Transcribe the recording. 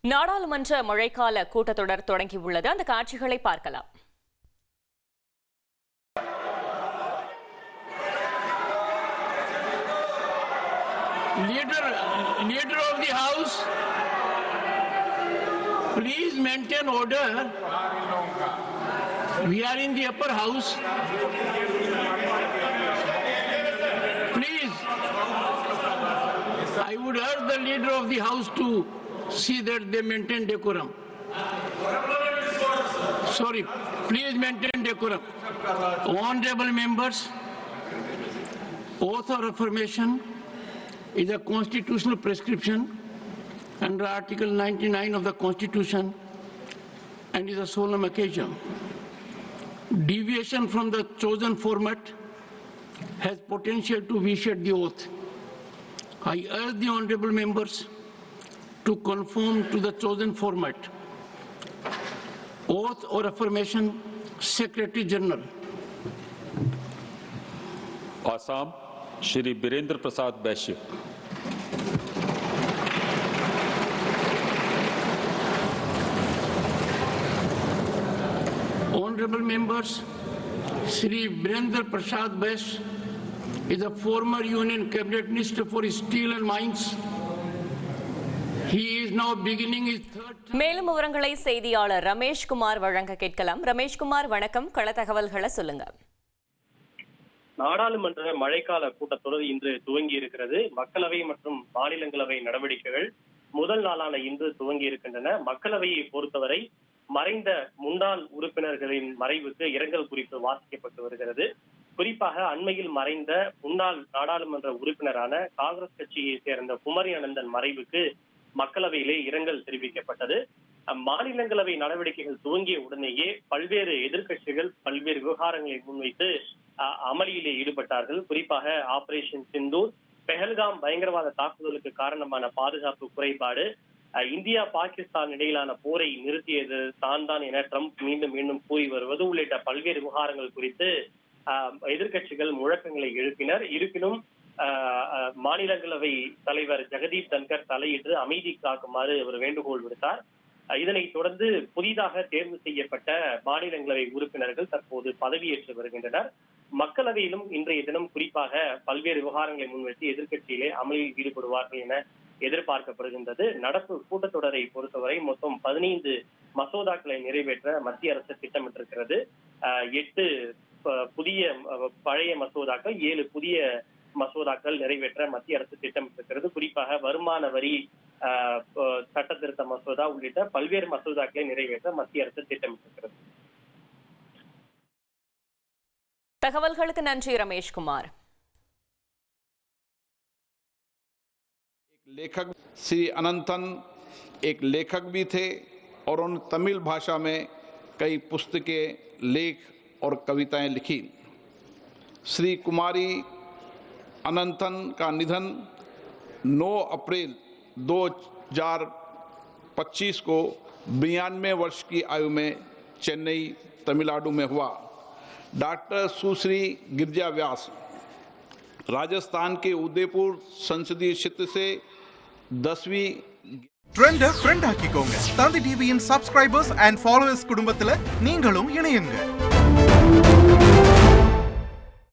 நாடாளுமன்ற மழைக்கால கூட்டத்தொடர் தொடங்கியுள்ளது. அந்த காட்சிகளை பார்க்கலாம். Leader of the House, please maintain order. We are in the upper house. Please, I would urge the leader of the house to see that they maintain decorum. Sorry, please maintain decorum. Honorable members, oath or affirmation is a constitutional prescription under Article 99 of the Constitution and is a solemn occasion. Deviation from the chosen format has potential to vitiate the oath. I urge the honorable members to conform to the chosen format. Oath or affirmation, Secretary General. Assam Shri Birendra Prasad Baishya. Honorable members, Shri Birendra Prasad Bash is a former Union Cabinet Minister for Steel and Mines. He is now beginning his third term. மேலும் விவரங்களை செய்தியாளர் ரமேஷ்குமார் வழங்க கேட்கலாம். ரமேஷ்குமார், வணக்கம். கள தகவல்களை சொல்லுங்க. நாடாளுமன்ற மழைக்கால கூட்டத்தொடர் இன்று துவங்கி இருக்கிறது. மக்களவை மற்றும் மாநிலங்களவை நடவடிக்கைகள் முதல் நாளான இன்று துவங்கி இருக்கின்றன. மக்களவையை பொறுத்தவரை மறைந்த முன்னாள் உறுப்பினர்களின் மறைவுக்கு இரங்கல் குறிப்பு வாசிக்கப்பட்டு வருகிறது. குறிப்பாக அண்மையில் மறைந்த முன்னாள் நாடாளுமன்ற உறுப்பினரான காங்கிரஸ் கட்சியை சேர்ந்த குமரி அனந்தன் மறைவுக்கு மக்களவையிலே இரங்கல் தெரிவிக்கப்பட்டது. மாநிலங்களவை நடவடிக்கைகள் துவங்கிய உடனேயே பல்வேறு எதிர்க்கட்சிகள் பல்வேறு விவகாரங்களை முன்வைத்து அமளியிலே ஈடுபட்டார்கள். குறிப்பாக ஆபரேஷன் சிந்தூர், பெஹல்காம் பயங்கரவாத தாக்குதலுக்கு காரணமான பாதுகாப்பு குறைபாடு, இந்தியா பாகிஸ்தான் இடையிலான போரை நிறுத்தியது தான் என ட்ரம்ப் மீண்டும் மீண்டும் கூறி வருவது உள்ளிட்ட பல்வேறு விவகாரங்கள் குறித்து எதிர்க்கட்சிகள் முழக்கங்களை எழுப்பினர். இருப்பினும் மாநிலங்களவை தலைவர் ஜெகதீப் தன்கர் தலையிட்டு அமைதி காக்குமாறு அவர் வேண்டுகோள் விடுத்தார். இதனைத் தொடர்ந்து புதிதாக தேர்வு செய்யப்பட்ட மாநிலங்களவை உறுப்பினர்கள் தற்போது பதவியேற்று வருகின்றனர். மக்களவையிலும் இன்றைய தினம் குறிப்பாக பல்வேறு விவகாரங்களை முன்வைத்து எதிர்க்கட்சியிலே அமளியில் ஈடுபடுவார்கள் என எதிர்பார்க்கப்படுகின்றது. நடப்பு கூட்டத்தொடரை பொறுத்தவரை மொத்தம் 15 மசோதாக்களை நிறைவேற்ற மத்திய அரசு திட்டமிட்டிருக்கிறது. 8 புதிய பழைய மசோதாக்கள், 7 புதிய மசோதாக்கள் நிறைவேற்ற மத்திய அரசு திட்டமிட்டிருக்கிறது. குறிப்பாக வருமான வரி சட்ட திருத்த மசோதா உள்ளிட்ட பல்வேறு மசோதாக்களை நிறைவேற்ற மத்திய அரசு திட்டமிட்டிருக்கிறது. தகவல்களுக்கு நன்றி ரமேஷ்குமார். लेखक श्री अनंतन एक लेखक भी थे और उन्होंने तमिल भाषा में कई पुस्तकें, लेख और कविताएं लिखी। श्री कुमारी अनंतन का निधन 9 अप्रैल 2025 को 92 वर्ष की आयु में चेन्नई, तमिलनाडु में हुआ। डॉक्टर सुश्री गिरिजा व्यास राजस्थान के उदयपुर संसदीय क्षेत्र से 10वीं ட்ரெண்ட் ஃப்ரெண்ட் ஆக்கிக்கோங்க. தந்தி டிவியின் சப்ஸ்கிரைபர்ஸ் அண்ட் ஃபாலோவர்ஸ் குடும்பத்துல நீங்களும் இணையுங்க.